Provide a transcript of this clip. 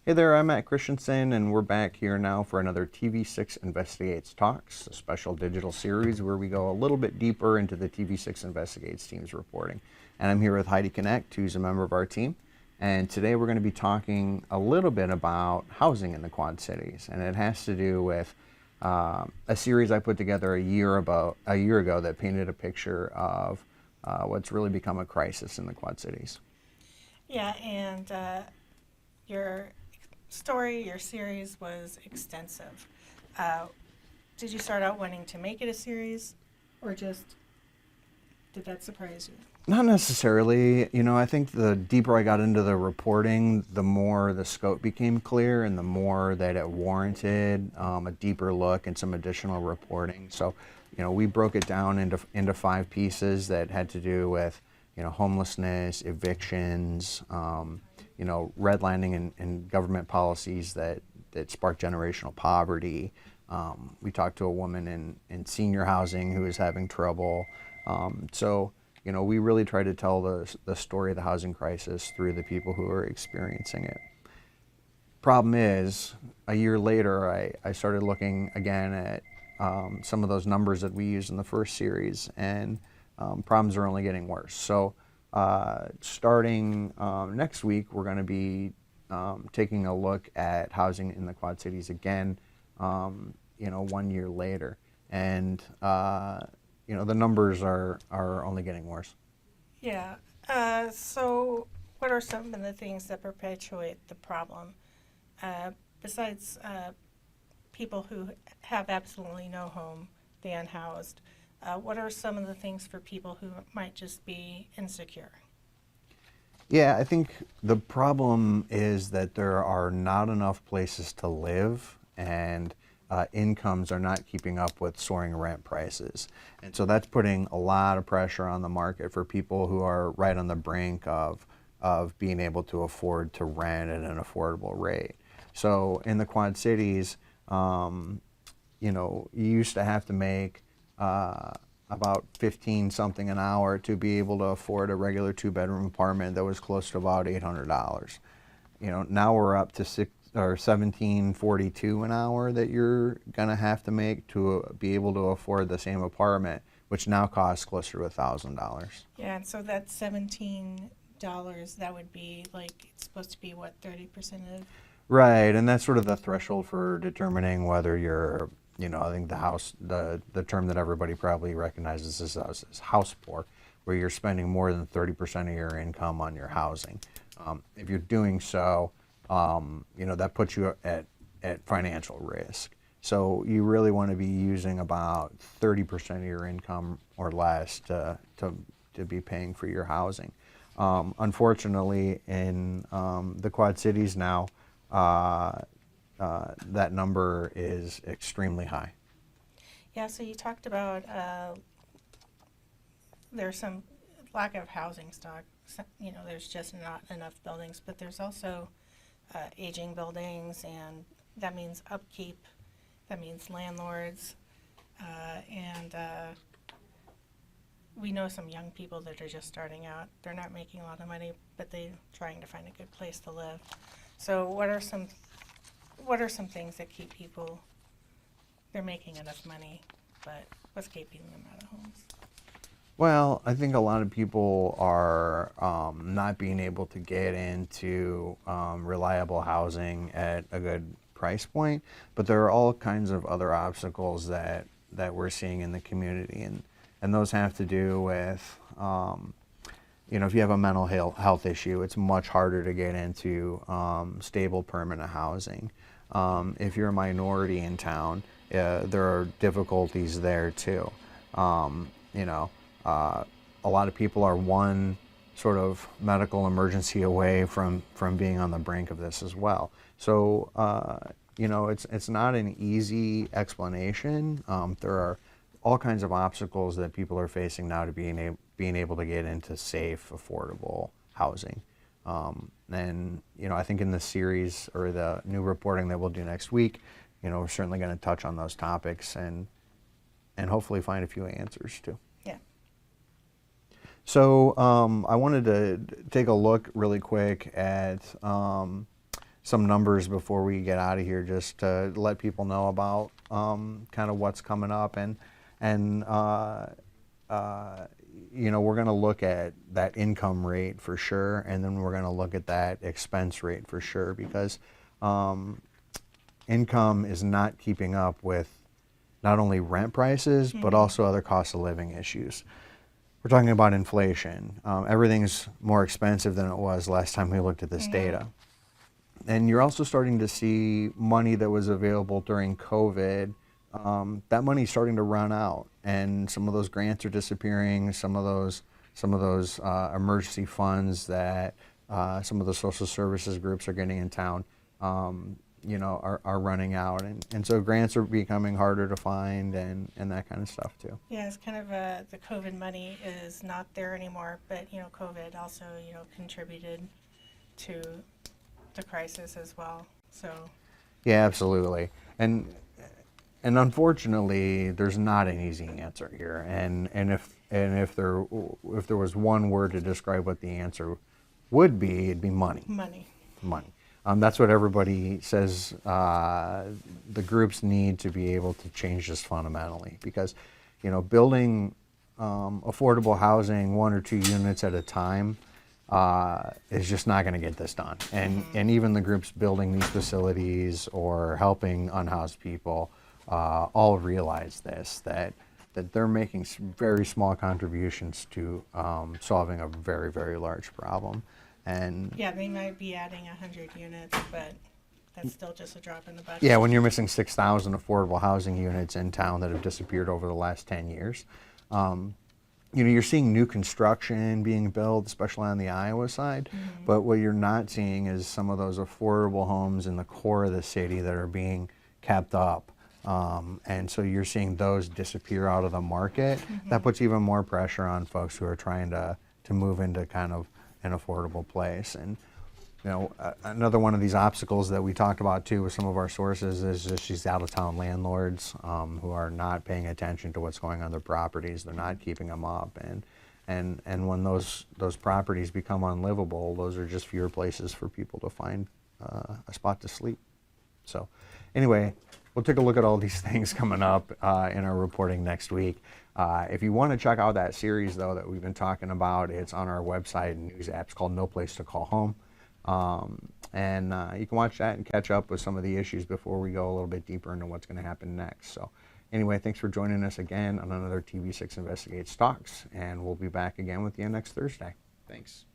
Hey there, I'm Matt Christensen, and we're back here now for another TV6 Investigates Talks, a special digital series where we go a little bit deeper into the TV6 Investigates team's reporting. And I'm here with Heidi Connect, who's a member of our team. And today we're going to be talking a little bit about housing in the Quad Cities. And it has to do with a series I put together a year ago that painted a picture of what's really become a crisis in the Quad Cities. Yeah, and your your series was extensive. Did you start out wanting to make it a series, or just did that surprise you? Not necessarily. I think the deeper I got into the reporting, the more the scope became clear and the more that it warranted a deeper look and some additional reporting. So, we broke it down into 5 pieces that had to do with, homelessness, evictions, redlining and government policies that spark generational poverty. We talked to a woman in senior housing who is having trouble. We really try to tell the story of the housing crisis through the people who are experiencing it. Problem is, a year later, I started looking again at some of those numbers that we used in the first series, and problems are only getting worse. So starting next week, we're going to be taking a look at housing in the Quad Cities again, 1 year later. And, the numbers are only getting worse. Yeah. So, what are some of the things that perpetuate the problem? Besides people who have absolutely no home, the unhoused, what are some of the things for people who might just be insecure? Yeah, I think the problem is that there are not enough places to live, and incomes are not keeping up with soaring rent prices. And so that's putting a lot of pressure on the market for people who are right on the brink of being able to afford to rent at an affordable rate. So in the Quad Cities, you used to have to make about 15 something an hour to be able to afford a regular 2-bedroom apartment that was close to about $800. Now we're up to $17.42 an hour that you're gonna have to make to be able to afford the same apartment, which now costs closer to $1,000. Yeah, and so that $17, that would be it's supposed to be what, 30% of? Right, and that's sort of the threshold for determining whether you're, I think the term that everybody probably recognizes is house poor, where you're spending more than 30% of your income on your housing. If you're doing so, that puts you at financial risk. So you really want to be using about 30% of your income or less to be paying for your housing. Unfortunately, in the Quad Cities now, that number is extremely high. Yeah, so you talked about there's some lack of housing stock. There's just not enough buildings, but there's also aging buildings, and that means upkeep, that means landlords, and we know some young people that are just starting out. They're not making a lot of money, but they're trying to find a good place to live. So what are some things that keep people, they're making enough money, but what's keeping them out of homes? Well, I think a lot of people are not being able to get into reliable housing at a good price point, but there are all kinds of other obstacles that we're seeing in the community, and those have to do with, if you have a mental health issue, it's much harder to get into stable permanent housing. If you're a minority in town, there are difficulties there too. A lot of people are one sort of medical emergency away from being on the brink of this as well. So, it's not an easy explanation. There are all kinds of obstacles that people are facing now to being able to get into safe, affordable housing. And, I think in the series or the new reporting that we'll do next week, we're certainly going to touch on those topics and hopefully find a few answers too. Yeah. So I wanted to take a look really quick at some numbers before we get out of here, just to let people know about kind of what's coming up, and you know, we're going to look at that income rate for sure, and then we're going to look at that expense rate for sure, because income is not keeping up with not only rent prices, but also other cost of living issues. We're talking about inflation. Everything's more expensive than it was last time we looked at this data. And you're also starting to see money that was available during COVID. That money's starting to run out, and some of those grants are disappearing. Some of those emergency funds that some of the social services groups are getting in town, you know, are running out, and so grants are becoming harder to find, and that kind of stuff too. Yeah, it's kind of the COVID money is not there anymore, but you know, COVID also, you know, contributed to the crisis as well. So Yeah, absolutely. And unfortunately, there's not an easy answer here. And if there was one word to describe what the answer would be, it'd be money. Money. That's what everybody says. The groups need to be able to change this fundamentally, because, you know, building affordable housing, 1 or 2 units at a time, is just not going to get this done. And even the groups building these facilities or helping unhoused people all realize this, that they're making very small contributions to solving a very, very large problem. And yeah, they might be adding 100 units, but that's still just a drop in the bucket. yeah, when you're missing 6,000 affordable housing units in town that have disappeared over the last 10 years, you know, you're seeing new construction being built, especially on the Iowa side, but what you're not seeing is some of those affordable homes in the core of the city that are being kept up. And so you're seeing those disappear out of the market. That puts even more pressure on folks who are trying to move into kind of an affordable place. And you know, another one of these obstacles that we talked about too with some of our sources is just these out-of-town landlords who are not paying attention to what's going on their properties. They're not keeping them up, and when those properties become unlivable, those are just fewer places for people to find a spot to sleep. So anyway, we'll take a look at all these things coming up in our reporting next week. If you want to check out that series, though, that we've been talking about, it's on our website and news apps called No Place to Call Home. And you can watch that and catch up with some of the issues before we go a little bit deeper into what's going to happen next. So anyway, thanks for joining us again on another TV6 Investigates Talks, and we'll be back again with you next Thursday. Thanks.